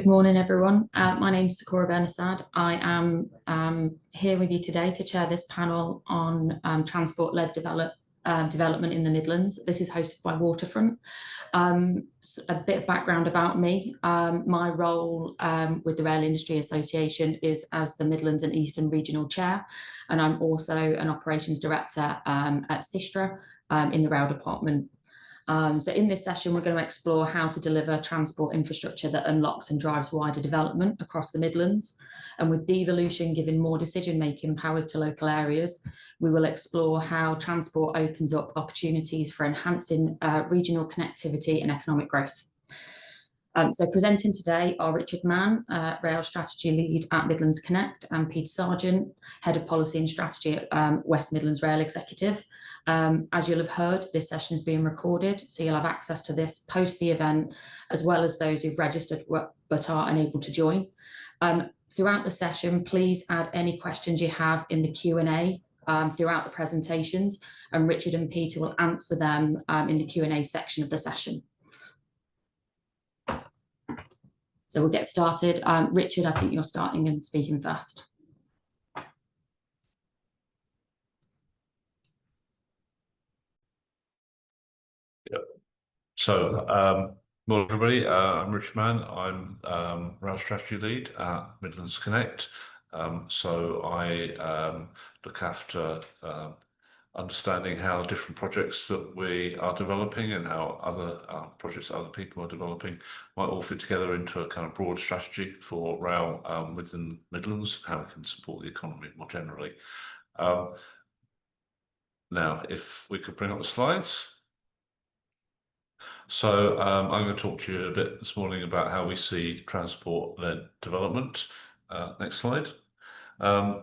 Good morning, everyone. My name is Sakura Bernasad. I am here with you today to chair this panel on transport-led development in the Midlands. This is hosted by Waterfront. A bit of background about me. My role with the Rail Industry Association is as the Midlands and Eastern Regional Chair, and I'm also an Operations Director at Sistra in the Rail Department. So in this session, we're going to explore how to deliver transport infrastructure that unlocks and drives wider development across the Midlands. And with devolution giving more decision-making powers to local areas, we will explore how transport opens up opportunities for enhancing regional connectivity and economic growth. So presenting today are Richard Mann, Rail Strategy Lead at Midlands Connect, and Peter Sargent, Head of Policy and Strategy at West Midlands Rail Executive. As you'll have heard, this session is being recorded, so you'll have access to this post the event, as well as those who've registered but are unable to join. Throughout the session, please add any questions you have in the Q&A throughout the presentations, and Richard and Peter will answer them in the Q&A section of the session. So we'll get started. Richard, I think you're starting and speaking first. Yep. So, morning everybody. I'm Richard Mann. I'm Rail Strategy Lead at Midlands Connect. So I look after understanding how different projects that we are developing and how other projects that other people are developing might all fit together into a kind of broad strategy for rail within Midlands, how we can support the economy more generally. Now, if we could bring up the slides. So I'm going to talk to you a bit this morning about how we see transport-led development. Next slide.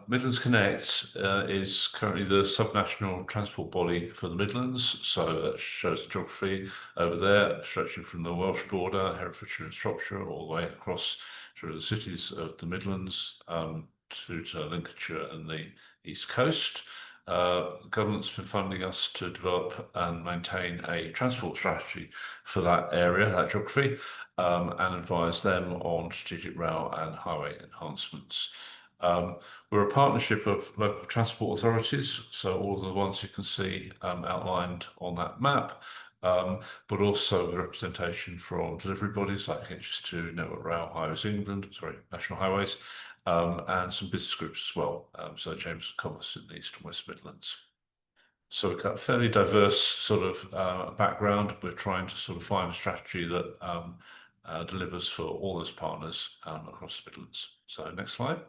Midlands Connect is currently the subnational transport body for the Midlands, so that shows the geography over there, stretching from the Welsh border, Herefordshire and Shropshire, all the way across through the cities of the Midlands to Lincolnshire and the East Coast. The government's been funding us to develop and maintain a transport strategy for that area, that geography, and advise them on strategic rail and highway enhancements. We're a partnership of local transport authorities, so all of the ones you can see outlined on that map, but also the representation from delivery bodies like HS2, Network Rail, Highways England, National Highways, and some business groups as well, so James Commerce in the East and West Midlands. So we've got a fairly diverse sort of background. We're trying to sort of find a strategy that delivers for all those partners across the Midlands. So next slide.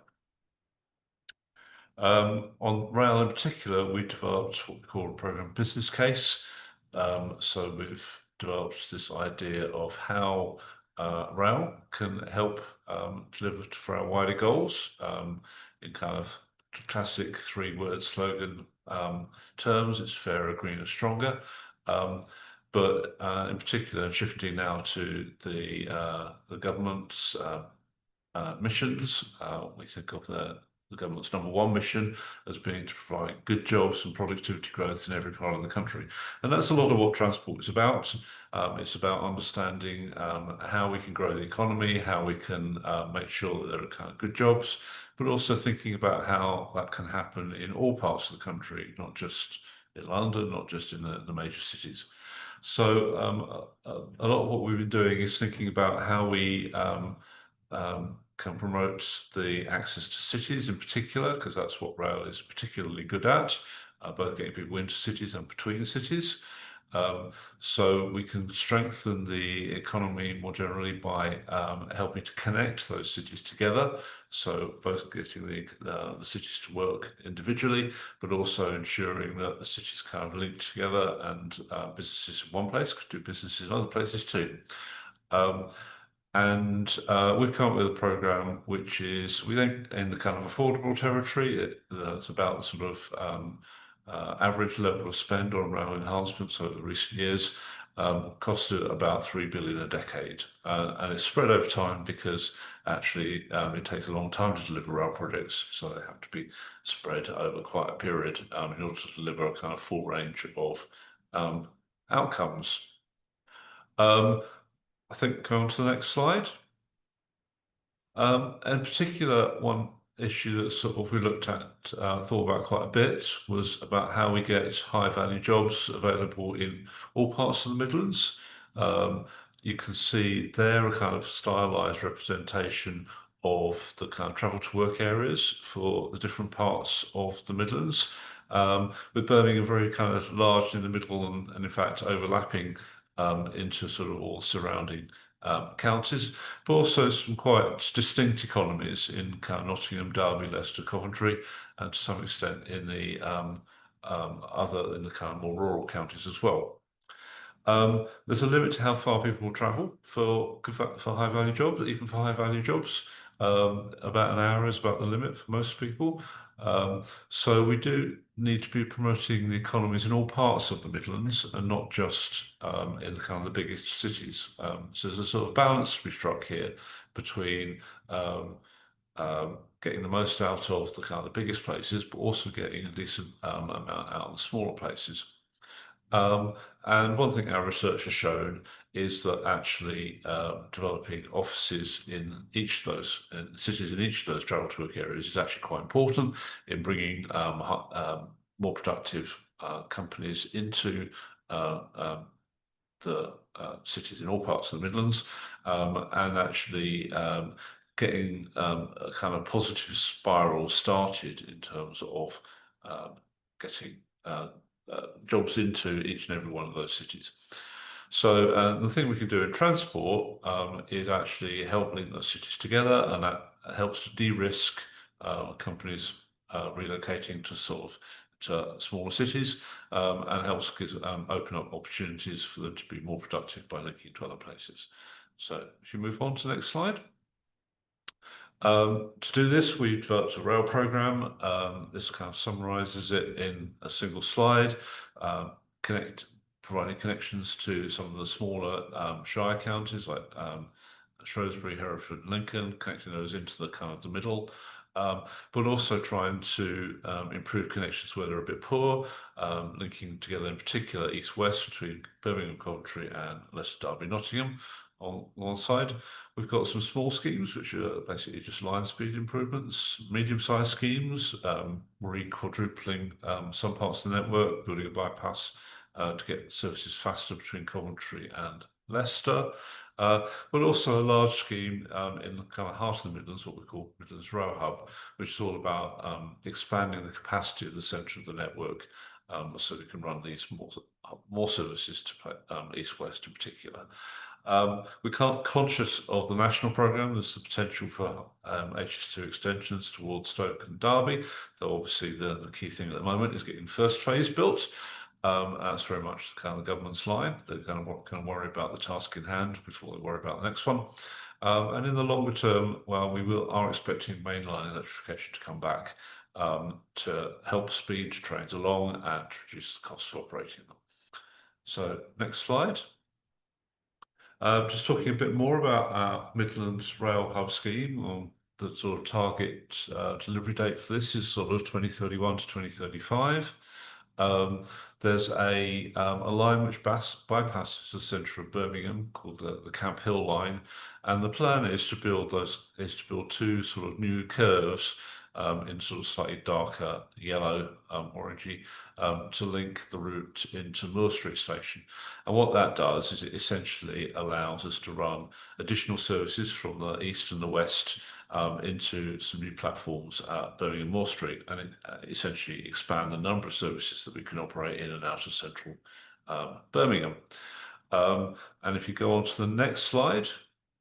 On rail in particular, we developed what we call a programme business case. So we've developed this idea of how rail can help deliver for our wider goals in kind of classic three-word slogan terms. It's fairer, greener, stronger. But in particular, shifting now to the government's missions, we think of the government's number one mission as being to provide good jobs and productivity growth in every part of the country. And that's a lot of what transport is about. It's about understanding how we can grow the economy, how we can make sure that there are kind of good jobs, but also thinking about how that can happen in all parts of the country, not just in London, not just in the major cities. So a lot of what we've been doing is thinking about how we can promote the access to cities in particular, because that's what rail is particularly good at, both getting people into cities and between cities. So we can strengthen the economy more generally by helping to connect those cities together. So both getting the cities to work individually, but also ensuring that the cities kind of link together and businesses in one place could do business in other places too. And we've come up with a programme which is, we think, in the kind of affordable territory. It's about sort of average level of spend on rail enhancements over recent years, costed about 3 billion a decade. And it's spread over time because actually it takes a long time to deliver rail projects, so they have to be spread over quite a period in order to deliver a kind of full range of outcomes. I think going on to the next slide. In particular, one issue that sort of we looked at, thought about quite a bit, was about how we get high value jobs available in all parts of the Midlands. You can see there a kind of stylized representation of the kind of travel to work areas for the different parts of the Midlands, with Birmingham very kind of large in the middle and in fact overlapping into sort of all surrounding counties, but also some quite distinct economies in kind of Nottingham, Derby, Leicester, Coventry, and to some extent in the other in the kind of more rural counties as well. There's a limit to how far people will travel for high value jobs, even for high value jobs. About an hour is about the limit for most people. So we do need to be promoting the economies in all parts of the Midlands and not just in kind of the biggest cities. So there's a sort of balance to be struck here between getting the most out of the kind of the biggest places, but also getting a decent amount out of the smaller places. And one thing our research has shown is that actually developing offices in each of those cities in each of those travel to work areas is actually quite important in bringing more productive companies into the cities in all parts of the Midlands, and actually getting a kind of positive spiral started in terms of getting jobs into each and every one of those cities. So the thing we can do in transport is actually help link those cities together, and that helps to de-risk companies relocating to sort of to smaller cities, and helps open up opportunities for them to be more productive by linking to other places. So if you move on to the next slide. To do this, we developed a rail program. This kind of summarizes it in a single slide, providing connections to some of the smaller shire counties like Shrewsbury, Hereford, Lincoln, connecting those into the kind of the middle, but also trying to improve connections where they're a bit poor, linking together in particular east-west between Birmingham, Coventry and Leicester, Derby, Nottingham. On one side, we've got some small schemes, which are basically just line speed improvements, medium-sized schemes, quadrupling some parts of the network, building a bypass to get services faster between Coventry and Leicester, but also a large scheme in the kind of heart of the Midlands, what we call Midlands Rail Hub, which is all about expanding the capacity of the centre of the network, so we can run these more services to east-west in particular. We're conscious of the national programme. There's the potential for HS2 extensions towards Stoke and Derby, though obviously the key thing at the moment is getting the first phase built. That's very much kind of the government's line. They're going to worry about the task in hand before they worry about the next one. And in the longer term, well, are expecting mainline electrification to come back to help speed trains along and reduce the cost of operating them. So next slide. Just talking a bit more about our Midlands Rail Hub scheme. On the sort of target delivery date for this is sort of 2031 to 2035. There's a line which bypasses the centre of Birmingham called the Camp Hill line, and the plan is to build two sort of new curves in sort of slightly darker yellow, orangey, to link the route into Moor Street Station. And what that does is it essentially allows us to run additional services from the east and the west into some new platforms at Birmingham Moor Street, and essentially expand the number of services that we can operate in and out of central Birmingham. And if you go on to the next slide,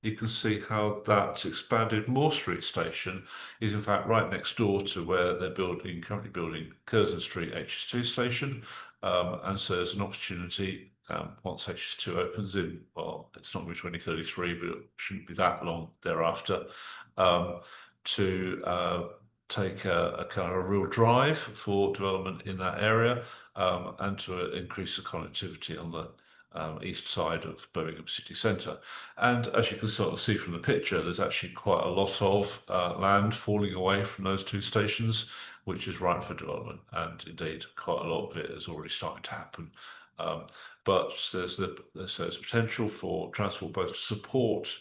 you can see how that expanded Moor Street Station is in fact right next door to where they're currently building Curzon Street HS2 station. And so there's an opportunity once HS2 opens in, well, it's not going to be 2033, but it shouldn't be that long thereafter, to take a kind of a real drive for development in that area, and to increase the connectivity on the east side of Birmingham city centre. And as you can sort of see from the picture, there's actually quite a lot of land falling away from those two stations, which is ripe for development, and indeed quite a lot of it is already starting to happen. But there's potential for transport both to support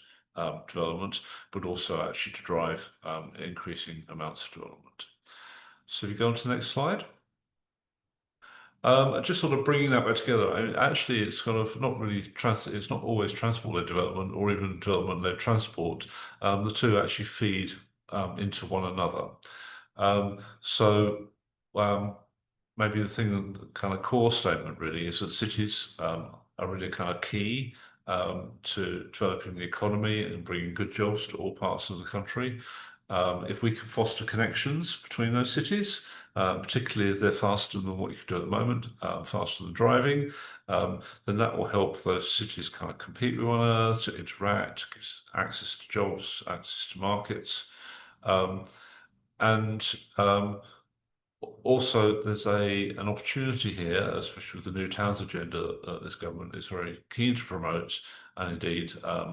development, but also actually to drive increasing amounts of development. So if you go on to the next slide. Just sort of bringing that back together. I mean, actually, it's kind of not really it's not always transport-led development or even development-led transport. The two actually feed into one another. So maybe the kind of core statement really is that cities are really kind of key to developing the economy and bringing good jobs to all parts of the country. If we can foster connections between those cities, particularly if they're faster than what you can do at the moment, faster than driving, then that will help those cities kind of compete with one another, to interact, gives access to jobs, access to markets. Also, there's an opportunity here, especially with the new towns agenda that this government is very keen to promote. And indeed,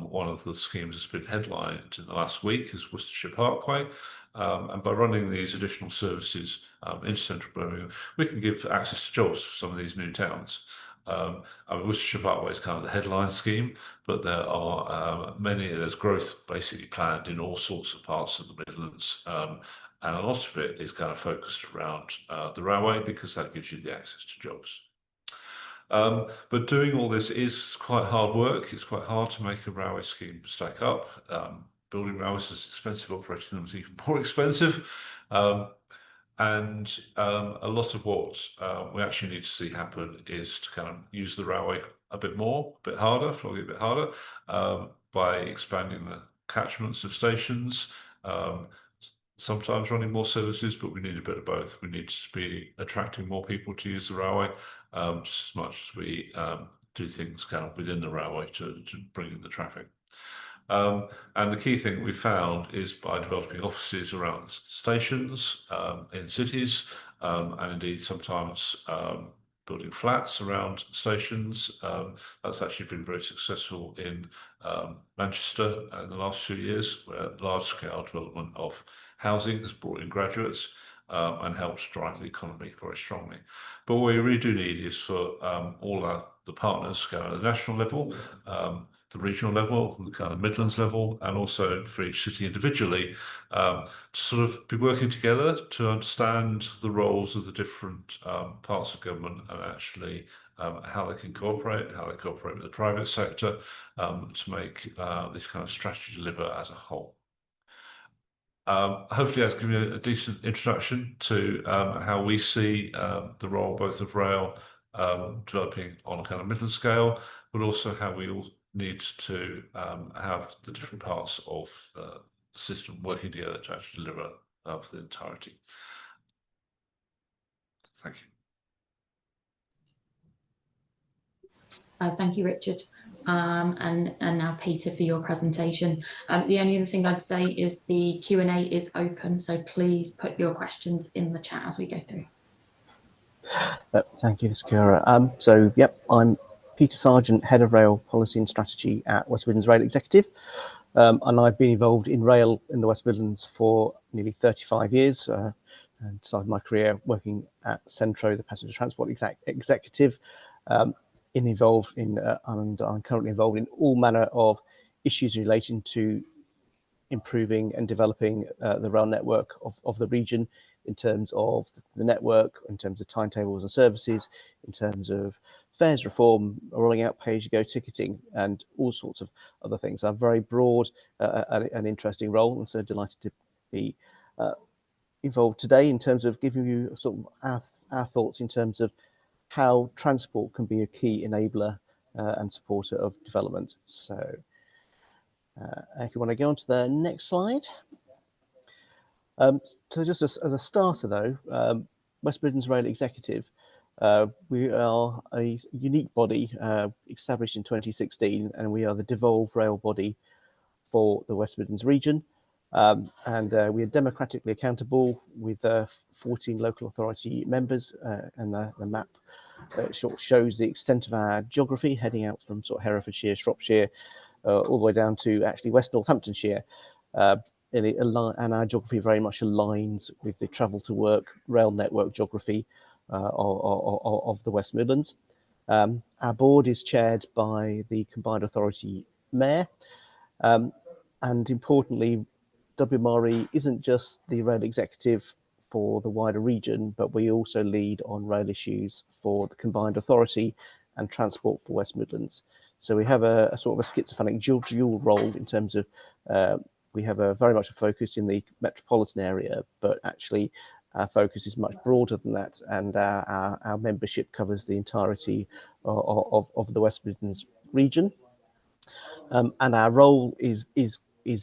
one of the schemes that's been headlined in the last week is Worcestershire Parkway. And by running these additional services into central Birmingham, we can give access to jobs for some of these new towns. I mean, Worcestershire Parkway is kind of the headline scheme, but there are there's growth basically planned in all sorts of parts of the Midlands. And a lot of it is kind of focused around the railway because that gives you the access to jobs. But doing all this is quite hard work. It's quite hard to make a railway scheme stack up. Building railways is expensive, operating them is even more expensive. And a lot of what we actually need to see happen is to kind of use the railway a bit more, a bit harder, flog it a bit harder, by expanding the catchments of stations, sometimes running more services, but we need a bit of both. We need to be attracting more people to use the railway, just as much as we do things kind of within the railway to bring in the traffic. And the key thing we found is by developing offices around stations in cities, and indeed sometimes building flats around stations. That's actually been very successful in Manchester in the last few years, where large-scale development of housing has brought in graduates and helped drive the economy very strongly. But what we really do need is for all the partners go at the national level, the regional level, the kind of Midlands level, and also for each city individually, to sort of be working together to understand the roles of the different parts of government and actually how they can cooperate, how they cooperate with the private sector to make this kind of strategy deliver as a whole. Hopefully that's given you a decent introduction to how we see the role both of rail developing on a kind of middle scale, but also how we all need to have the different parts of the system working together to actually deliver for the entirety. Thank you. Thank you, Richard. And now Peter for your presentation. The only other thing I'd say is the Q&A is open, so please put your questions in the chat as we go through. Thank you, Sakura. So, yep, I'm Peter Sargent, Head of Rail Policy and Strategy at West Midlands Rail Executive. And I've been involved in rail in the West Midlands for nearly 35 years. And started my career working at Centro, the Passenger Transport Executive. And I'm currently involved in all manner of issues relating to improving and developing the rail network of the region, in terms of the network, in terms of timetables and services, in terms of fares reform, rolling out pay-as-you-go ticketing, and all sorts of other things. A very broad and interesting role, and so delighted to be involved today in terms of giving you sort of our thoughts in terms of how transport can be a key enabler and supporter of development. So if you want to go on to the next slide. So just as a starter though, West Midlands Rail Executive, we are a unique body established in 2016, and we are the devolved rail body for the West Midlands region. And we are democratically accountable with 14 local authority members, and the map sort of shows the extent of our geography, heading out from sort of Herefordshire, Shropshire, all the way down to actually West Northamptonshire. And our geography very much aligns with the travel to work rail network geography of the West Midlands. Our board is chaired by the Combined Authority Mayor. And importantly, WMRE isn't just the rail executive for the wider region, but we also lead on rail issues for the combined authority and transport for West Midlands. So we have a sort of a schizophrenic dual role in terms of we have a very much a focus in the metropolitan area, but actually our focus is much broader than that, and our membership covers the entirety of the West Midlands region. And our role is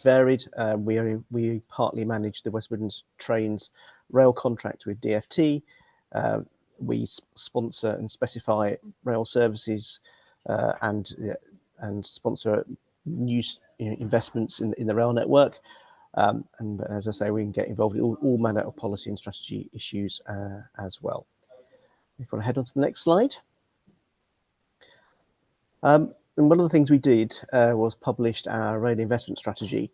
varied. We partly manage the West Midlands Trains rail contract with DfT. We sponsor and specify rail services and sponsor new investments in the rail network. And as I say, we can get involved in all manner of policy and strategy issues as well. If you want to head on to the next slide. And one of the things we did was published our rail investment strategy,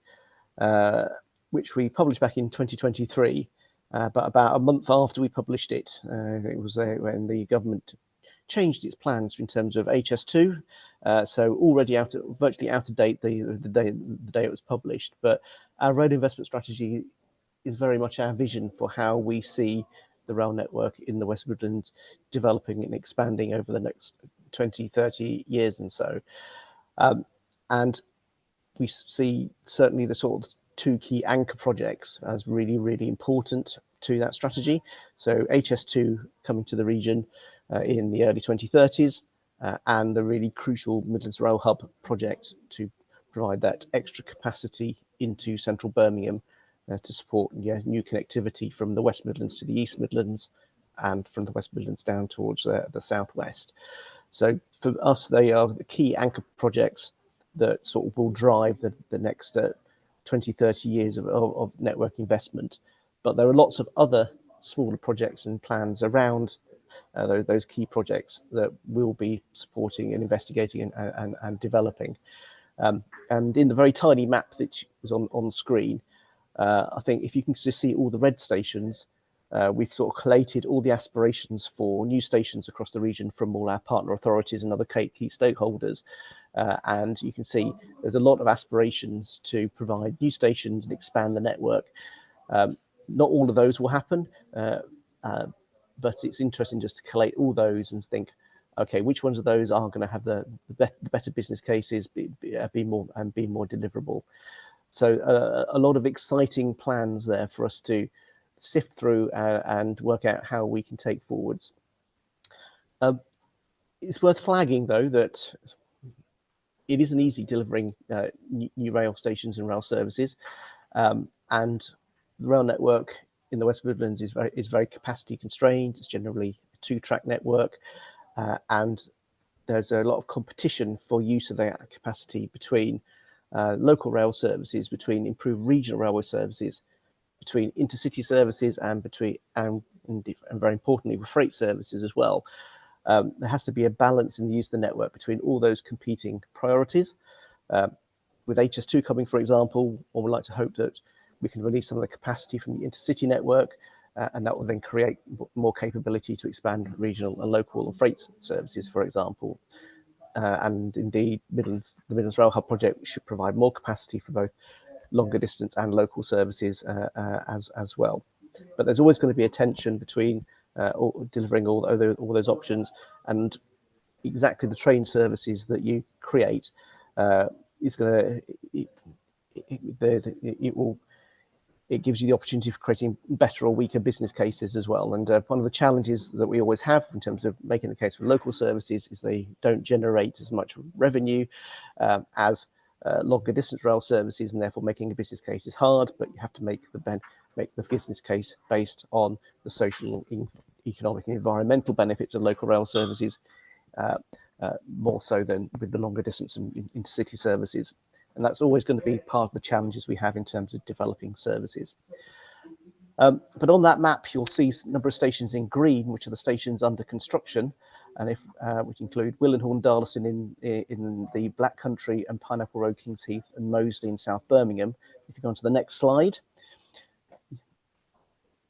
which we published back in 2023. But about a month after we published it, it was when the government changed its plans in terms of HS2. So already virtually out of date the day it was published. But our road investment strategy is very much our vision for how we see the rail network in the West Midlands developing and expanding over the next 20, 30 years and so. And we see certainly the sort of two key anchor projects as really, really important to that strategy. So HS2 coming to the region in the early 2030s, and the really crucial Midlands Rail Hub project to provide that extra capacity into central Birmingham to support new connectivity from the West Midlands to the East Midlands and from the West Midlands down towards the southwest. So for us, they are the key anchor projects that sort of will drive the next 20, 30 years of network investment. But there are lots of other smaller projects and plans around those key projects that we'll be supporting and investigating and developing. And in the very tiny map that is on screen, I think if you can just see all the red stations, we've sort of collated all the aspirations for new stations across the region from all our partner authorities and other key stakeholders. And you can see there's a lot of aspirations to provide new stations and expand the network. Not all of those will happen, but it's interesting just to collate all those and think, okay, which ones of those are going to have the better business cases, be more deliverable. So a lot of exciting plans there for us to sift through and work out how we can take forwards. It's worth flagging, though, that it isn't easy delivering new rail stations and rail services, and the rail network in the West Midlands is very capacity constrained. It's generally a two-track network, and there's a lot of competition for use of that capacity between local rail services, between improved regional railway services, between intercity services, and very importantly with freight services as well. There has to be a balance in the use of the network between all those competing priorities. With HS2 coming, for example, one would like to hope that we can release some of the capacity from the intercity network, and that will then create more capability to expand regional and local freight services, for example. And indeed, the Midlands Rail Hub project should provide more capacity for both longer distance and local services as well. But there's always going to be a tension between delivering all those options, and exactly the train services that you create is going to it gives you the opportunity for creating better or weaker business cases as well. And one of the challenges that we always have in terms of making the case for local services is they don't generate as much revenue as longer distance rail services, and therefore making a business case is hard, but you have to make the business case based on the social, economic and environmental benefits of local rail services, more so than with the longer distance and intercity services. And that's always going to be part of the challenges we have in terms of developing services. But on that map, you'll see a number of stations in green, which are the stations under construction, and which include Willenhorn, Darlaston in the Black Country, and Pineapple Road, Kings Heath, and Moseley in South Birmingham. If you go on to the next slide,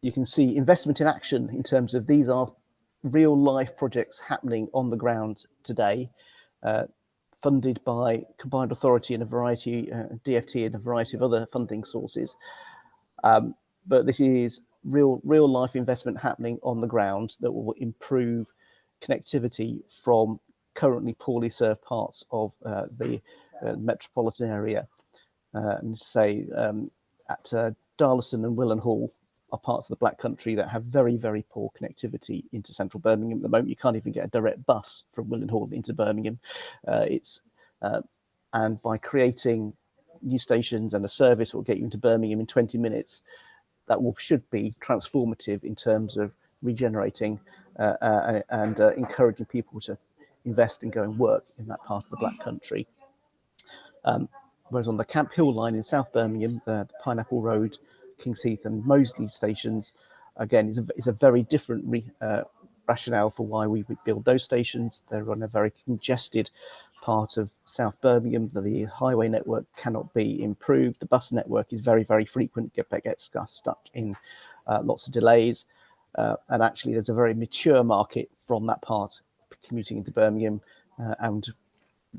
you can see investment in action in terms of these are real life projects happening on the ground today. funded by combined authority and a variety, DFT and a variety of other funding sources. But this is real life investment happening on the ground that will improve connectivity from currently poorly served parts of the metropolitan area. And say at Darlaston and Willenhall are parts of the Black Country that have very poor connectivity into central Birmingham at the moment. You can't even get a direct bus from Willenhall into Birmingham. And by creating new stations and a service that will get you into Birmingham in 20 minutes, that should be transformative in terms of regenerating and encouraging people to invest and go and work in that part of the Black Country. Whereas on the Camp Hill line in South Birmingham, the Pineapple Road, Kings Heath and Moseley stations, again, is a very different rationale for why we would build those stations. They're on a very congested part of South Birmingham. The highway network cannot be improved. The bus network is very frequent, gets stuck in lots of delays. And actually, there's a very mature market from that part commuting into Birmingham, and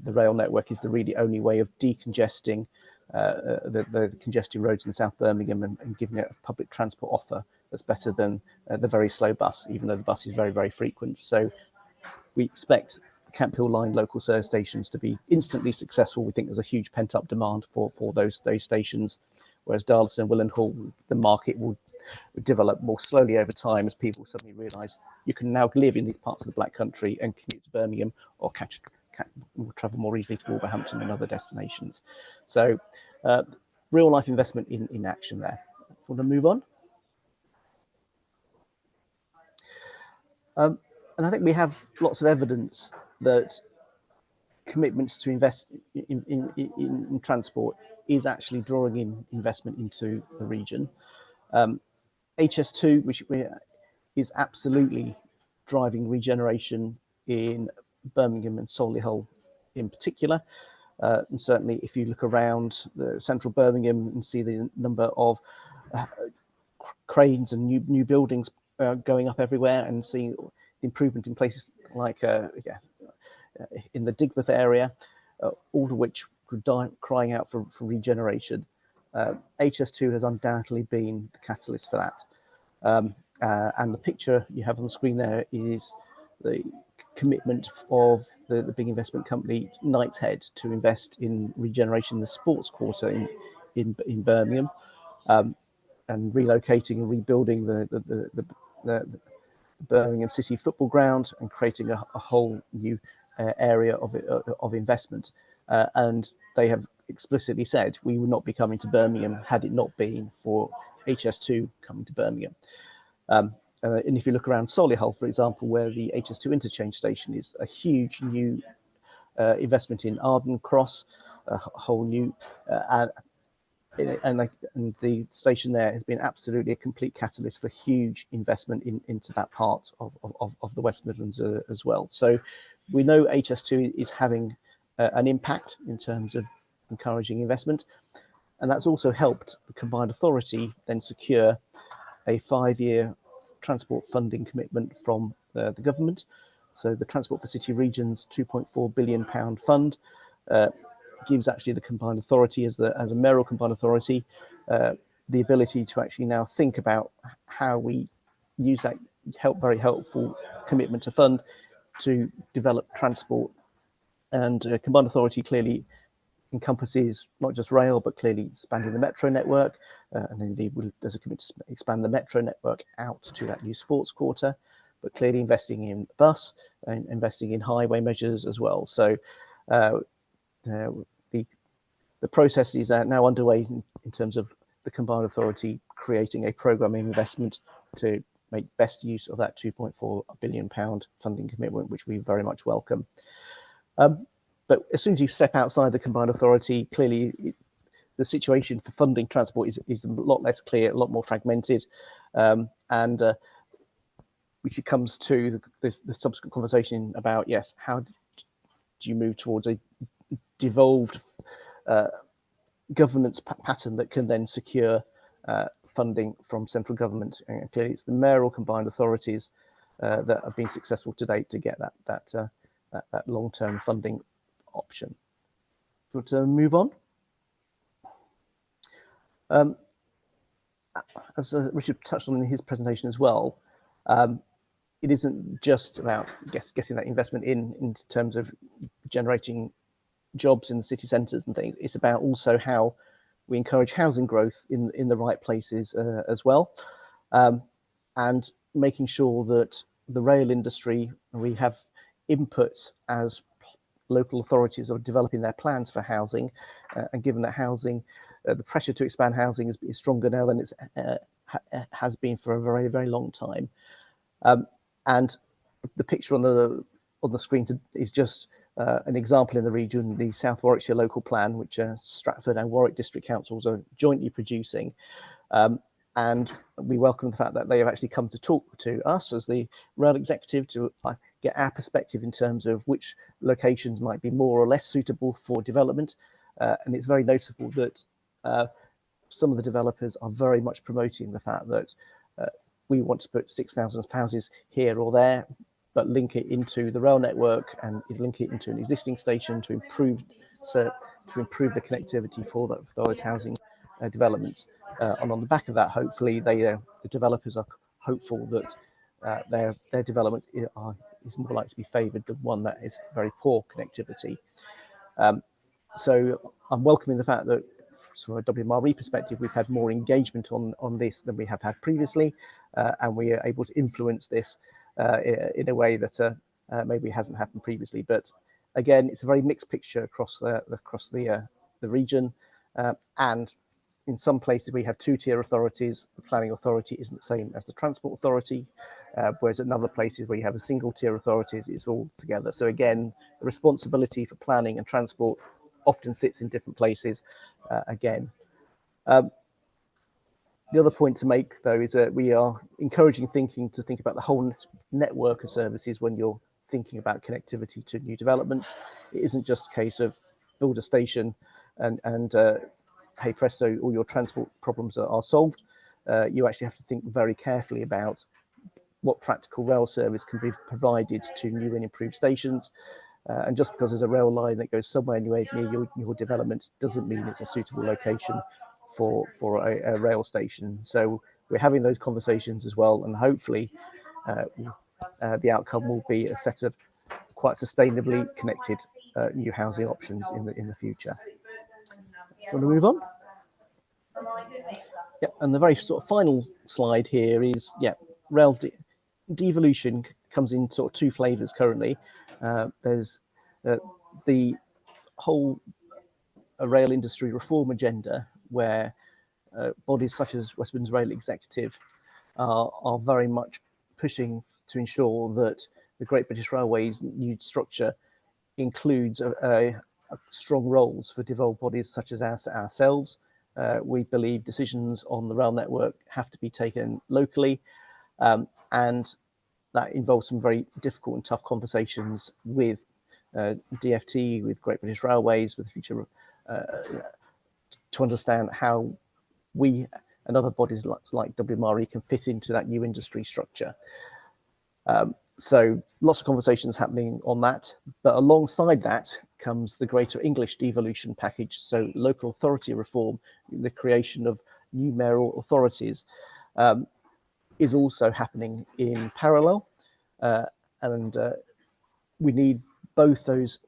the rail network is the really only way of decongesting the congested roads in South Birmingham and giving it a public transport offer that's better than the very slow bus, even though the bus is very frequent. So we expect Camp Hill line local service stations to be instantly successful. We think there's a huge pent-up demand for those stations, whereas Darlaston and Willenhall, the market will develop more slowly over time as people suddenly realise you can now live in these parts of the Black Country and commute to Birmingham or travel more easily to Wolverhampton and other destinations. So real life investment in action there. Want to move on? And I think we have lots of evidence that commitments to invest in transport is actually drawing in investment into the region. HS2, which is absolutely driving regeneration in Birmingham and Solihull in particular. And certainly if you look around the central Birmingham and see the number of cranes and new buildings going up everywhere, and seeing improvement in places like in the Digbeth area, all of which were crying out for regeneration. HS2 has undoubtedly been the catalyst for that. And the picture you have on the screen there is the commitment of the big investment company Knighthead to invest in regeneration, the sports quarter in Birmingham, and relocating and rebuilding the Birmingham City football ground and creating a whole new area of investment. And they have explicitly said we would not be coming to Birmingham had it not been for HS2 coming to Birmingham. And if you look around Solihull, for example, where the HS2 interchange station is, a huge new investment in Arden Cross, a whole new, and the station there has been absolutely a complete catalyst for huge investment into that part of the West Midlands as well. So we know HS2 is having an impact in terms of encouraging investment, and that's also helped the combined authority then secure a 5-year transport funding commitment from the government. So the Transport for City Regions £2.4 billion fund gives actually the combined authority as a mayoral combined authority the ability to actually now think about how we use that very helpful commitment to fund to develop transport. And combined authority clearly encompasses not just rail, but clearly expanding the metro network, and indeed there's a commitment to expand the metro network out to that new sports quarter, but clearly investing in bus and investing in highway measures as well. So the process is now underway in terms of the combined authority creating a programming investment to make best use of that £2.4 billion funding commitment, which we very much welcome. But as soon as you step outside the combined authority, clearly the situation for funding transport is a lot less clear, a lot more fragmented, and which comes to the subsequent conversation about, yes, how do you move towards a devolved governance pattern that can then secure funding from central government. And clearly it's the mayoral combined authorities that have been successful to date to get that long-term funding option. Do you want to move on? As Richard touched on in his presentation as well, it isn't just about getting that investment in terms of generating jobs in the city centres and things. It's about also how we encourage housing growth in the right places as well, and making sure that the rail industry, we have inputs as local authorities are developing their plans for housing, and given that housing, the pressure to expand housing is stronger now than it has been for a very, very long time. And the picture on the screen is just an example in the region, the South Warwickshire local plan, which Stratford and Warwick district councils are jointly producing. And we welcome the fact that they have actually come to talk to us as the rail executive to get our perspective in terms of which locations might be more or less suitable for development. And it's very notable that some of the developers are very much promoting the fact that we want to put 6,000 houses here or there, but link it into the rail network and link it into an existing station to improve the connectivity for those housing developments. And on the back of that, hopefully, the developers are hopeful that their development is more likely to be favoured than one that is very poor connectivity. So I'm welcoming the fact that, from a WMRE perspective, we've had more engagement on this than we have had previously, and we are able to influence this in a way that maybe hasn't happened previously. But again, it's a very mixed picture across the region, and in some places we have two-tier authorities. The planning authority isn't the same as the transport authority, whereas in other places where you have a single-tier authorities, it's all together. So again, the responsibility for planning and transport often sits in different places again. The other point to make, though, is that we are encouraging to think about the whole network of services when you're thinking about connectivity to new developments. It isn't just a case of build a station and hey presto, all your transport problems are solved. You actually have to think very carefully about what practical rail service can be provided to new and improved stations. And just because there's a rail line that goes somewhere near your development doesn't mean it's a suitable location for a rail station. So we're having those conversations as well, and hopefully the outcome will be a set of quite sustainably connected new housing options in the future. Want to move on? Yep, and the very sort of final slide here is, rail devolution comes in sort of two flavours currently. There's the whole rail industry reform agenda, where bodies such as West Midlands Rail Executive are very much pushing to ensure that the Great British Railways new structure includes strong roles for devolved bodies such as ourselves. We believe decisions on the rail network have to be taken locally, and that involves some very difficult and tough conversations with DFT, with Great British Railways, with future, to understand how we and other bodies like WMRE can fit into that new industry structure. So lots of conversations happening on that, but alongside that comes the Greater English Devolution Package, so local authority reform, the creation of new mayoral authorities, is also happening in parallel, and we need both those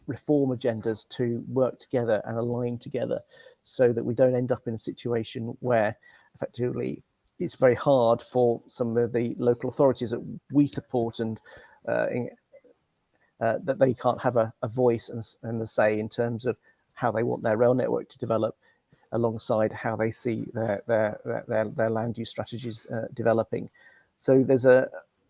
reform agendas to work together and align together so that we don't end up in a situation where effectively it's very hard for some of the local authorities that we support and that they can't have a voice and a say in terms of how they want their rail network to develop alongside how they see their land use strategies developing. So there's a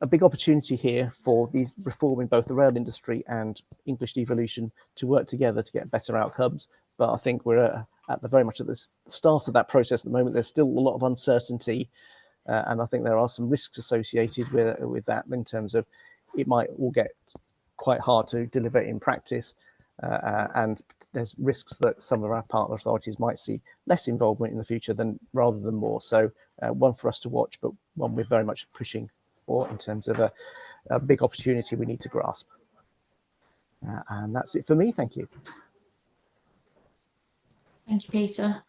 big opportunity here for the reform in both the rail industry and English devolution to work together to get better outcomes. But I think we're very much at the start of that process at the moment. There's still a lot of uncertainty, and I think there are some risks associated with that in terms of it might all get quite hard to deliver in practice, and there's risks that some of our partner authorities might see less involvement in the future rather than more. So one for us to watch, but one we're very much pushing for in terms of a big opportunity we need to grasp. And that's it for me. Thank you. Thank you, Peter.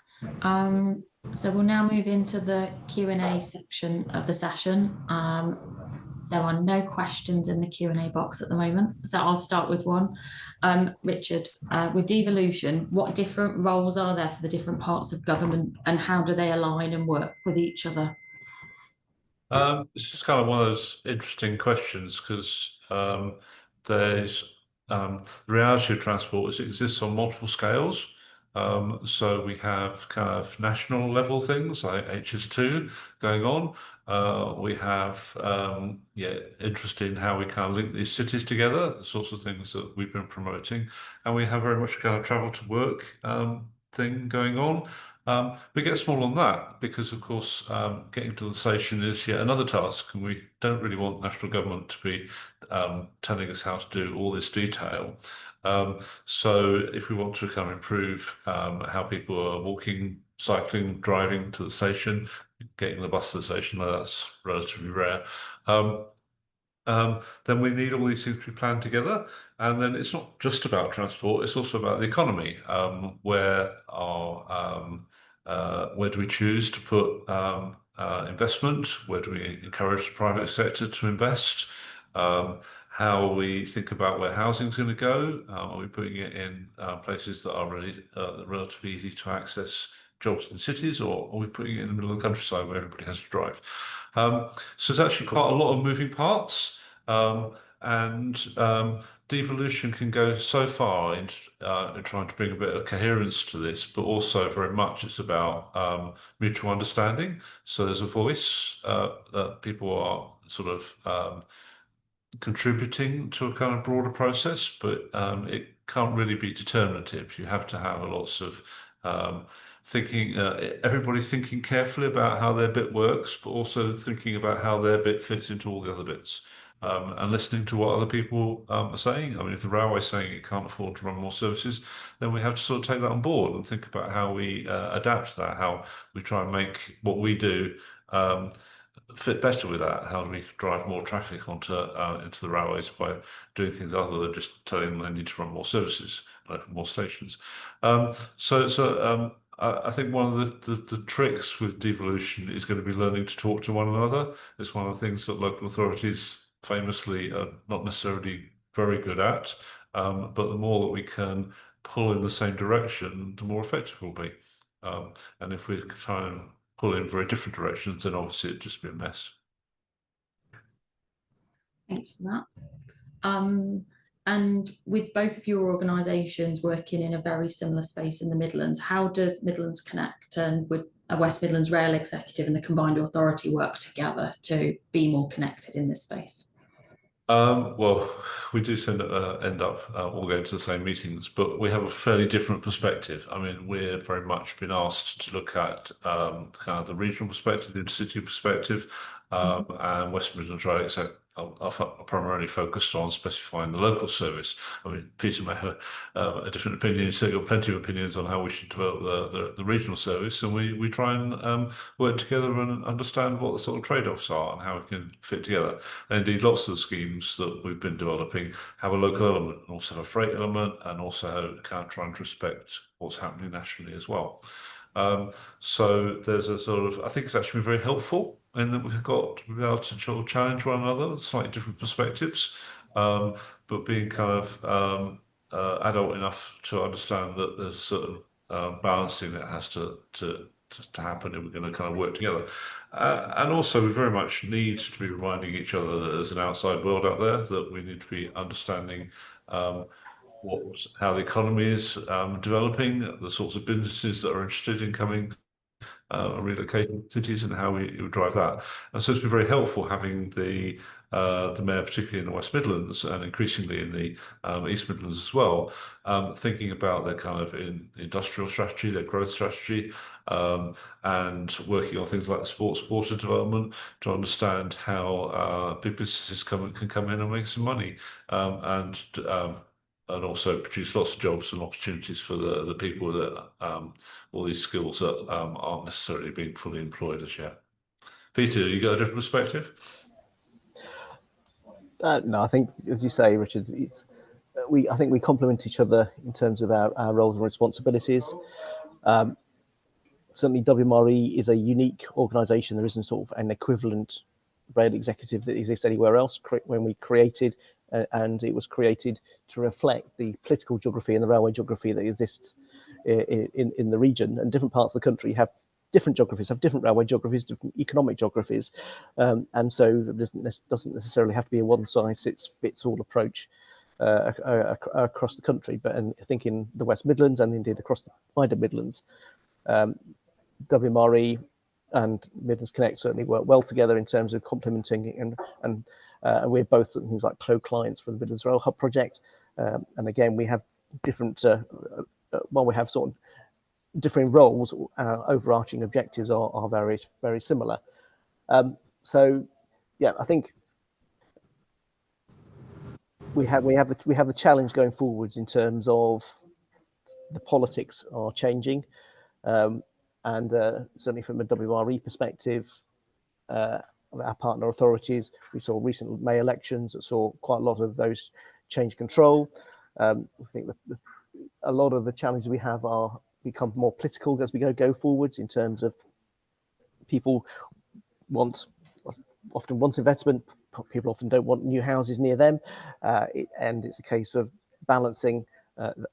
So we'll now move into the Q&A section of the session. There are no questions in the Q&A box at the moment, so I'll start with one. Richard, with devolution, what different roles are there for the different parts of government, and how do they align and work with each other? This is kind of one of those interesting questions because there's the reality of transport is it exists on multiple scales. So we have kind of national level things like HS2 going on. We have interest in how we kind of link these cities together, the sorts of things that we've been promoting, and we have very much kind of travel to work thing going on. We get small on that because, of course, getting to the station is yet another task, and we don't really want national government to be telling us how to do all this detail. So if we want to kind of improve how people are walking, cycling, driving to the station, getting the bus to the station, that's relatively rare. Then we need all these things to be planned together. And then it's not just about transport, it's also about the economy. Where do we choose to put investment? Where do we encourage the private sector to invest? How we think about where housing is going to go? Are we putting it in places that are really relatively easy to access jobs in cities, or are we putting it in the middle of the countryside where everybody has to drive? So there's actually quite a lot of moving parts, and devolution can go so far in trying to bring a bit of coherence to this, but also very much it's about mutual understanding. So there's a voice that people are sort of contributing to a kind of broader process, but it can't really be determinative. You have to have lots of thinking, everybody thinking carefully about how their bit works, but also thinking about how their bit fits into all the other bits. And listening to what other people are saying. I mean, if the railway's saying it can't afford to run more services, then we have to sort of take that on board and think about how we adapt to that, how we try and make what we do fit better with that. How do we drive more traffic onto into the railways by doing things other than just telling them they need to run more services, more stations. I think one of the tricks with devolution is going to be learning to talk to one another. It's one of the things that local authorities famously are not necessarily very good at, but the more that we can pull in the same direction, the more effective we'll be. And if we try and pull in very different directions, then obviously it'd just be a mess. Thanks for that. And with both of your organisations working in a very similar space in the Midlands, how does Midlands Connect and with a West Midlands Rail Executive and the combined authority work together to be more connected in this space? Well, we do end up all going to the same meetings, but we have a fairly different perspective. I mean, we're very much been asked to look at kind of the regional perspective, the intercity perspective, and West Midlands Rail Executive are primarily focused on specifying the local service. I mean, Peter may have a different opinion. So you've got plenty of opinions on how we should develop the regional service, and we try and work together and understand what the sort of trade-offs are and how we can fit together. And indeed, lots of the schemes that we've been developing have a local element and also a freight element, and also kind of trying to respect what's happening nationally as well. So there's a sort of, I think it's actually been very helpful in that we've been able to sort of challenge one another with slightly different perspectives, but being kind of adult enough to understand that there's a certain balancing that has to happen if we're going to kind of work together. And also we very much need to be reminding each other that there's an outside world out there, that we need to be understanding how the economy is developing, the sorts of businesses that are interested in coming relocating cities and how we drive that. And so it's been very helpful having the mayor, particularly in the West Midlands and increasingly in the East Midlands as well, thinking about their kind of industrial strategy, their growth strategy, and working on things like the sports quarter development to understand how big businesses can come in and make some money, and also produce lots of jobs and opportunities for the people that all these skills that aren't necessarily being fully employed as yet. Peter, you got a different perspective? No, I think, as you say, Richard, it's I think we complement each other in terms of our roles and responsibilities. Certainly WMRE is a unique organisation. There isn't sort of an equivalent rail executive that exists anywhere else. When we created, and it was created to reflect the political geography and the railway geography that exists in the region, and different parts of the country have different geographies, have different railway geographies, different economic geographies, and so this doesn't necessarily have to be a one-size-fits-all approach across the country. But I think in the West Midlands and indeed across the wider Midlands, WMRE and Midlands Connect certainly work well together in terms of complementing, and we're both things like co-clients for the Midlands Rail Hub project. And again, we have different, while we have sort of differing roles, our overarching objectives are very, very similar. So, yeah, I think we have the challenge going forwards in terms of the politics are changing. And certainly from a WRE perspective, our partner authorities, we saw recent May elections that saw quite a lot of those change control. I think that a lot of the challenges we have are become more political as we go forwards, in terms of people often want investment. People often don't want new houses near them, and it's a case of balancing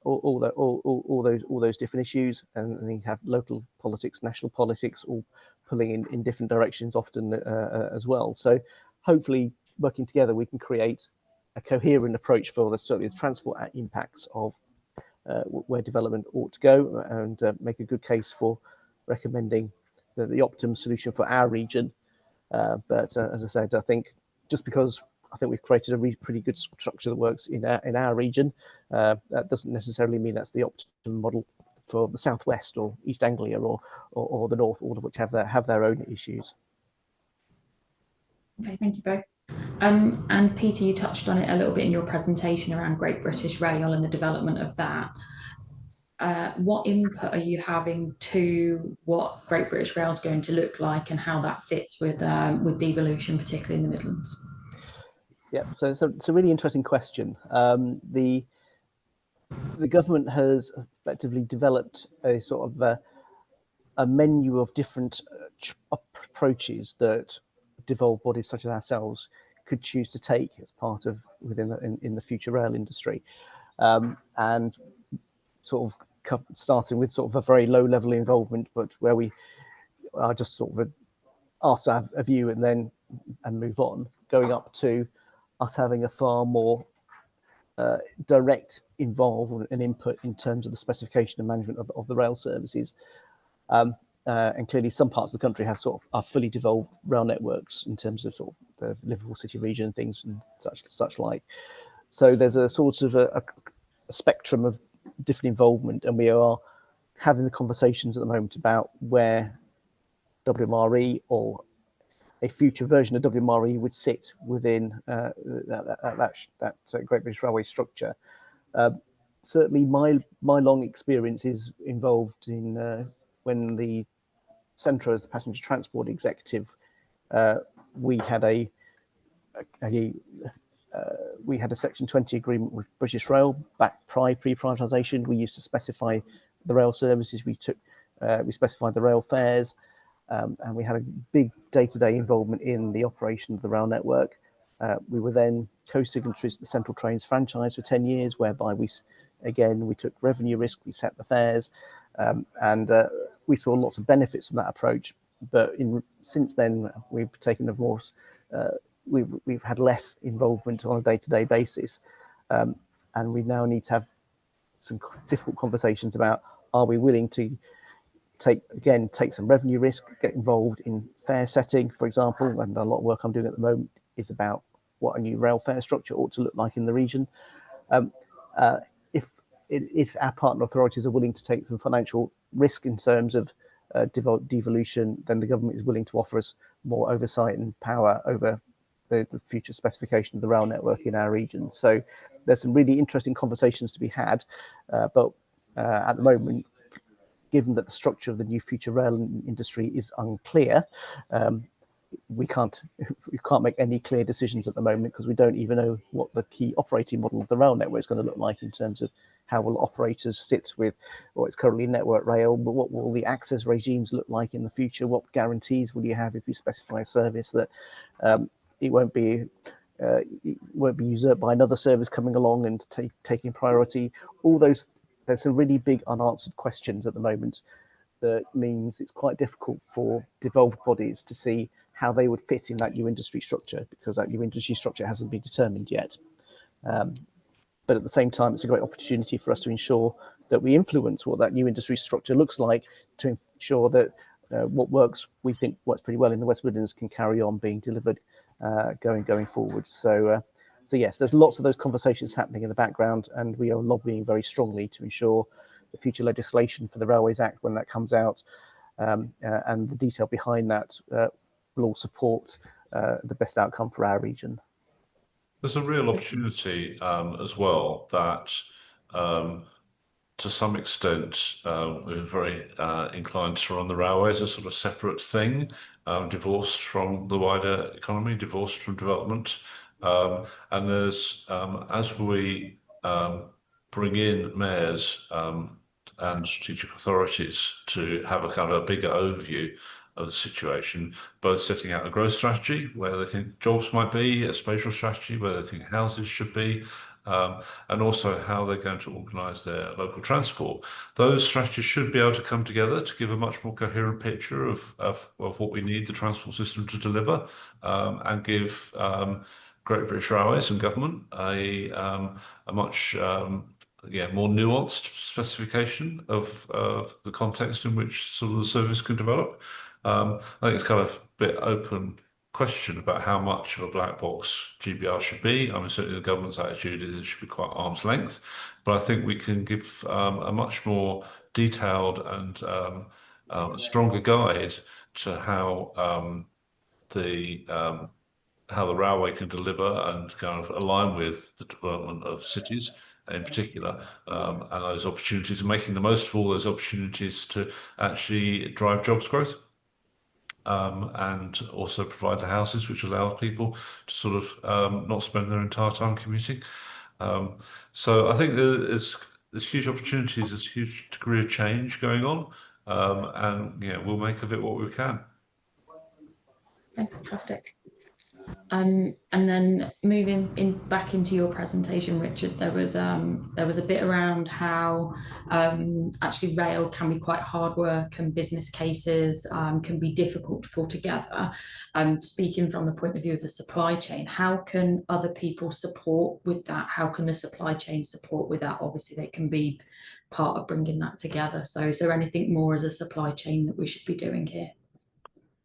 all those different issues, and then you have local politics, national politics, all pulling in different directions often as well. So hopefully working together we can create a coherent approach for certainly the transport impacts of where development ought to go, and make a good case for recommending the optimum solution for our region. But as I said, I think just because I think we've created a pretty good structure that works in our region, that doesn't necessarily mean that's the optimum model for the southwest or East Anglia or the north, all of which have their own issues. Okay, thank you both. And Peter, you touched on it a little bit in your presentation around Great British Rail and the development of that. What input are you having to what Great British Rail is going to look like, and how that fits with devolution, particularly in the Midlands? Yeah, so it's a really interesting question. The government has effectively developed a sort of a menu of different approaches that devolved bodies such as ourselves could choose to take as part of in the future rail industry, and sort of starting with sort of a very low level involvement, but where we are just sort of asked to have a view and move on, going up to us having a far more direct involvement and input in terms of the specification and management of the rail services. And clearly some parts of the country have sort of are fully devolved rail networks in terms of sort of the Liverpool City region and things and such like. So there's a sort of a spectrum of different involvement, and we are having the conversations at the moment about where WMRE or a future version of WMRE would sit within that Great British Railway structure. Certainly my long experience is involved in when the Centre, as the passenger transport executive, we had a Section 20 agreement with British Rail back pre-privatisation. We used to specify the rail services. We specified the rail fares, and we had a big day-to-day involvement in the operation of the rail network. We were then co-signatories to the Central Trains franchise for 10 years, whereby we took revenue risk, we set the fares, and we saw lots of benefits from that approach. But since then, we've taken a more we've had less involvement on a day-to-day basis, and we now need to have some difficult conversations about, are we willing to take some revenue risk, get involved in fare setting, for example, and a lot of work I'm doing at the moment is about what a new rail fare structure ought to look like in the region. If our partner authorities are willing to take some financial risk in terms of devolution, then the government is willing to offer us more oversight and power over the future specification of the rail network in our region. So there's some really interesting conversations to be had, but at the moment, given that the structure of the new future rail industry is unclear, we can't make any clear decisions at the moment because we don't even know what the key operating model of the rail network is going to look like in terms of how will operators sit with what's currently network rail, but what will the access regimes look like in the future? What guarantees will you have if you specify a service that it won't be usurped by another service coming along and taking priority? All those, there's some really big unanswered questions at the moment that means it's quite difficult for devolved bodies to see how they would fit in that new industry structure because that new industry structure hasn't been determined yet. But at the same time, it's a great opportunity for us to ensure that we influence what that new industry structure looks like to ensure that what we think works pretty well in the West Midlands can carry on being delivered going forward. So yes, there's lots of those conversations happening in the background, and we are lobbying very strongly to ensure the future legislation for the Railways Act, when that comes out, and the detail behind that will all support the best outcome for our region. There's a real opportunity as well that to some extent we're very inclined to run the railway as a sort of separate thing, divorced from the wider economy, divorced from development. And there's, as we bring in mayors and strategic authorities to have a kind of a bigger overview of the situation, both setting out a growth strategy where they think jobs might be, a spatial strategy where they think houses should be, and also how they're going to organise their local transport. Those strategies should be able to come together to give a much more coherent picture of what we need the transport system to deliver, and give Great British Railways and government a much more nuanced specification of the context in which sort of the service can develop. I think it's kind of a bit open question about how much of a black box GBR should be. I mean, certainly the government's attitude is it should be quite arm's length, but I think we can give a much more detailed and stronger guide to how the railway can deliver and kind of align with the development of cities in particular, and those opportunities, and making the most of all those opportunities to actually drive jobs growth. And also provide the houses which allow people to sort of not spend their entire time commuting. So I think there's huge opportunities, there's a huge degree of change going on, and we'll make of it what we can. Okay, fantastic. And then moving back into your presentation, Richard, there was a bit around how actually rail can be quite hard work and business cases can be difficult to pull together. Speaking from the point of view of the supply chain, how can other people support with that? How can the supply chain support with that? Obviously, they can be part of bringing that together. So is there anything more as a supply chain that we should be doing here?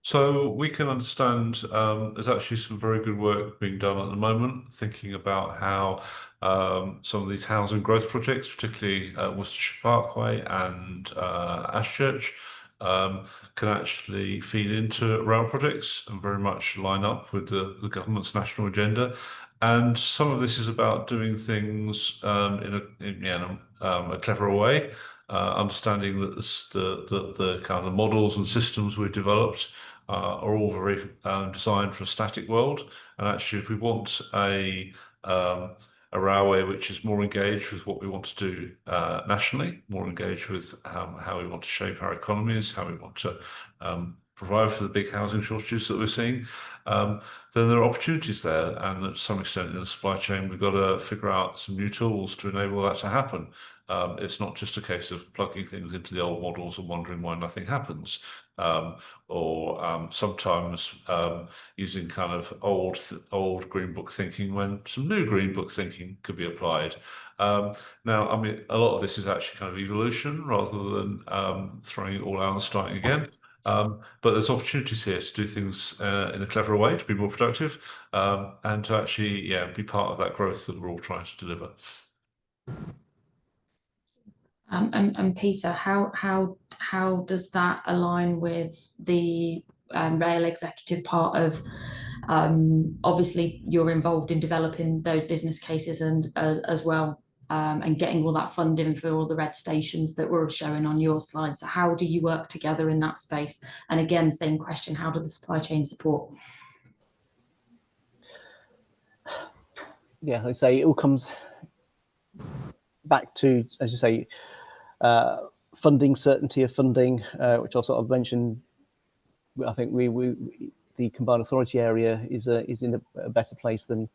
So we can understand there's actually some very good work being done at the moment, thinking about how some of these housing growth projects, particularly Worcestershire Parkway and Ashchurch, can actually feed into rail projects and very much line up with the government's national agenda. And some of this is about doing things in a cleverer way, understanding that the kind of models and systems we've developed are all very designed for a static world. And actually, if we want a railway which is more engaged with what we want to do nationally, more engaged with how we want to shape our economies, how we want to provide for the big housing shortages that we're seeing, then there are opportunities there. And to some extent in the supply chain, we've got to figure out some new tools to enable that to happen. It's not just a case of plugging things into the old models and wondering why nothing happens, or sometimes using kind of old Green Book thinking when some new Green Book thinking could be applied. Now, I mean, a lot of this is actually kind of evolution rather than throwing it all out and starting again. But there's opportunities here to do things in a cleverer way, to be more productive, and to actually, be part of that growth that we're all trying to deliver. And Peter, how does that align with the rail executive part of? Obviously, you're involved in developing those business cases and as well and getting all that funding for all the red stations that were showing on your slide. So how do you work together in that space? And again, same question, how do the supply chain support? Yeah, I say it all comes back to, as you say, funding, certainty of funding, which I sort of mentioned. I think the combined authority area is in a better place than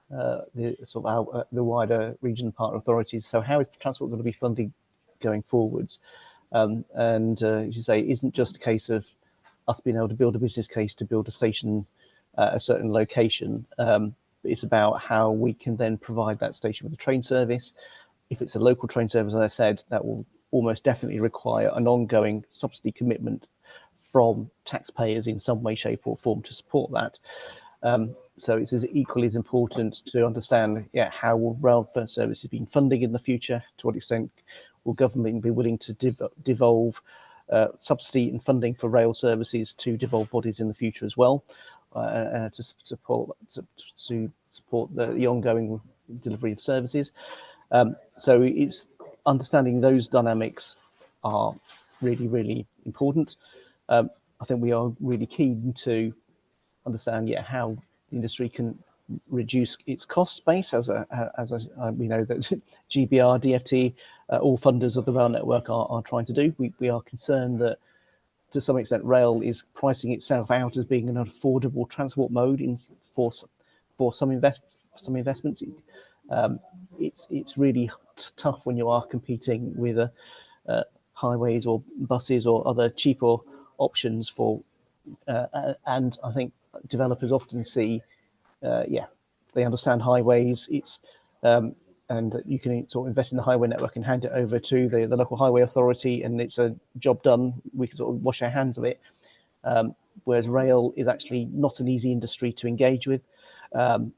the sort of the wider regional partner authorities. So how is transport going to be funded going forwards? And as you say, it isn't just a case of us being able to build a business case to build a station at a certain location. It's about how we can then provide that station with a train service. If it's a local train service, as I said, that will almost definitely require an ongoing subsidy commitment from taxpayers in some way, shape, or form to support that. So it's equally as important to understand, how will rail services be funding in the future? To what extent will government be willing to devolve subsidy and funding for rail services to devolved bodies in the future as well, to support the ongoing delivery of services. So it's understanding those dynamics are really, really important. I think we are really keen to understand, how the industry can reduce its cost base. We know that GBR, DFT, all funders of the rail network are trying to do. We are concerned that to some extent rail is pricing itself out as being an affordable transport mode for some investments. It's really tough when you are competing with highways or buses or other cheaper options for, and I think developers often see, they understand highways. It's and you can sort of invest in the highway network and hand it over to the local highway authority, and it's a job done. We can sort of wash our hands of it. Whereas rail is actually not an easy industry to engage with the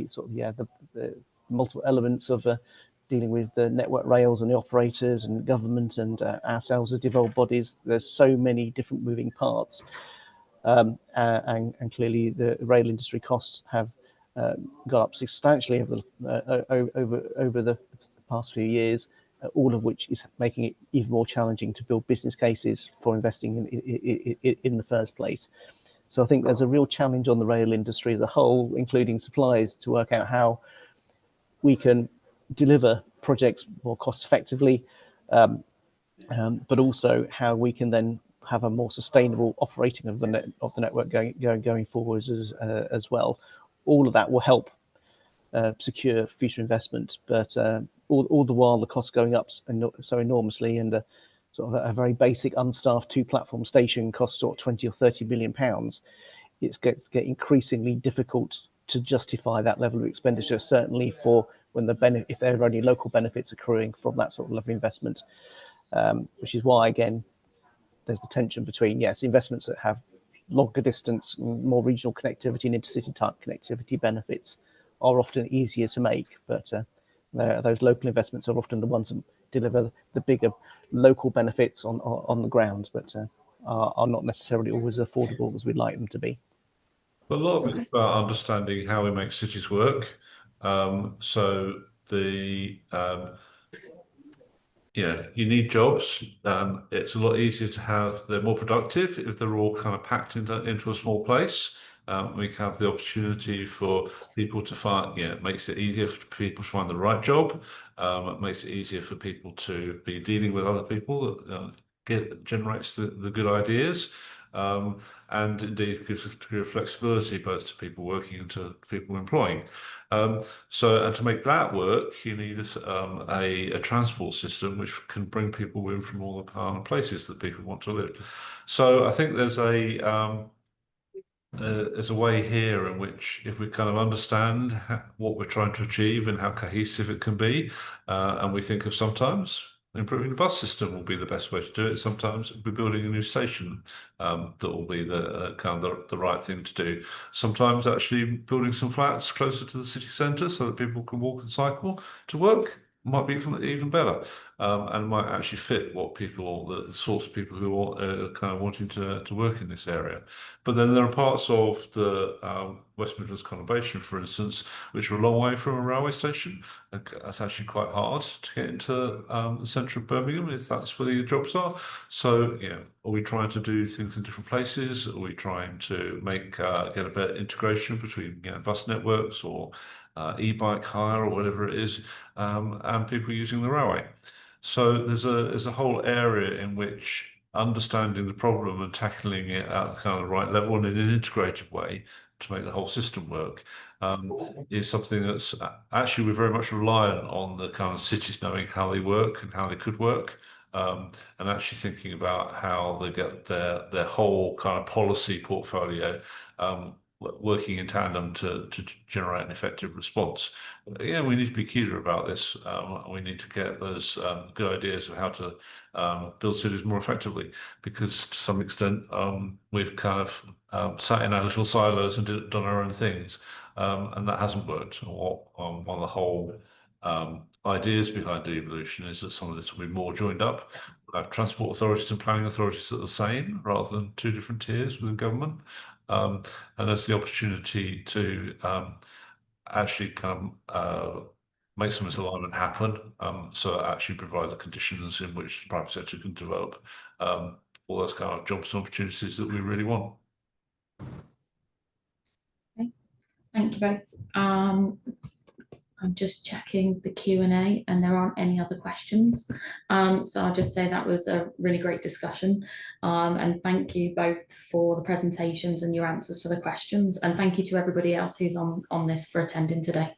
sort of the multiple elements of dealing with the network rails and the operators and government and ourselves as devolved bodies. There's so many different moving parts, and clearly the rail industry costs have gone up substantially over the past few years, all of which is making it even more challenging to build business cases for investing in the first place. So I think there's a real challenge on the rail industry as a whole, including suppliers, to work out how we can deliver projects more cost effectively, but also how we can then have a more sustainable operating of the network going forwards as well. All of that will help secure future investment, but all the while the costs going up so enormously, and sort of a very basic unstaffed two-platform station costs sort of 20 or 30 million pounds. It's getting increasingly difficult to justify that level of expenditure, certainly for when if there are only local benefits accruing from that sort of level of investment, which is why, again, there's the tension between, investments that have longer distance, more regional connectivity and intercity type connectivity benefits are often easier to make, but those local investments are often the ones that deliver the bigger local benefits on the ground, but are not necessarily always affordable as we'd like them to be. A lot of it's about understanding how we make cities work. So you need jobs. It's a lot easier to they're more productive if they're all kind of packed into a small place. We can have the opportunity for people to find, it makes it easier for people to find the right job. It makes it easier for people to be dealing with other people that generates the good ideas. And indeed gives a degree of flexibility both to people working and to people employing. So to make that work, you need a transport system which can bring people in from all the places that people want to live. So I think there's a way here in which, if we kind of understand what we're trying to achieve and how cohesive it can be, and we think of sometimes improving the bus system will be the best way to do it. Sometimes we're building a new station that will be the kind of the right thing to do. Sometimes actually building some flats closer to the city centre so that people can walk and cycle to work might be even better, and might actually fit what people, the sorts of people who are kind of wanting to work in this area. But then there are parts of the West Midlands conurbation, for instance, which are a long way from a railway station. And that's actually quite hard to get into the centre of Birmingham if that's where the jobs are. So, you know, are we trying to do things in different places? Are we trying to make get a better integration between, you know, bus networks or e-bike hire or whatever it is, and people using the railway? So there's a whole area in which understanding the problem and tackling it at the kind of right level and in an integrated way to make the whole system work is something that's actually we're very much reliant on the kind of cities knowing how they work and how they could work, and actually thinking about how they get their whole kind of policy portfolio working in tandem to generate an effective response. Yeah, we need to be cuter about this. We need to get those good ideas of how to build cities more effectively, because to some extent we've kind of sat in our little silos and done our own things, and that hasn't worked. One of the whole ideas behind devolution is that some of this will be more joined up. Transport authorities and planning authorities are the same rather than two different tiers within government. And there's the opportunity to actually kind of make some misalignment happen, so that actually provide the conditions in which the private sector can develop all those kind of jobs and opportunities that we really want. Okay. Thank you both. I'm just checking the Q&A and there aren't any other questions. So I'll just say that was a really great discussion. And thank you both for the presentations and your answers to the questions. And thank you to everybody else who's on this for attending today.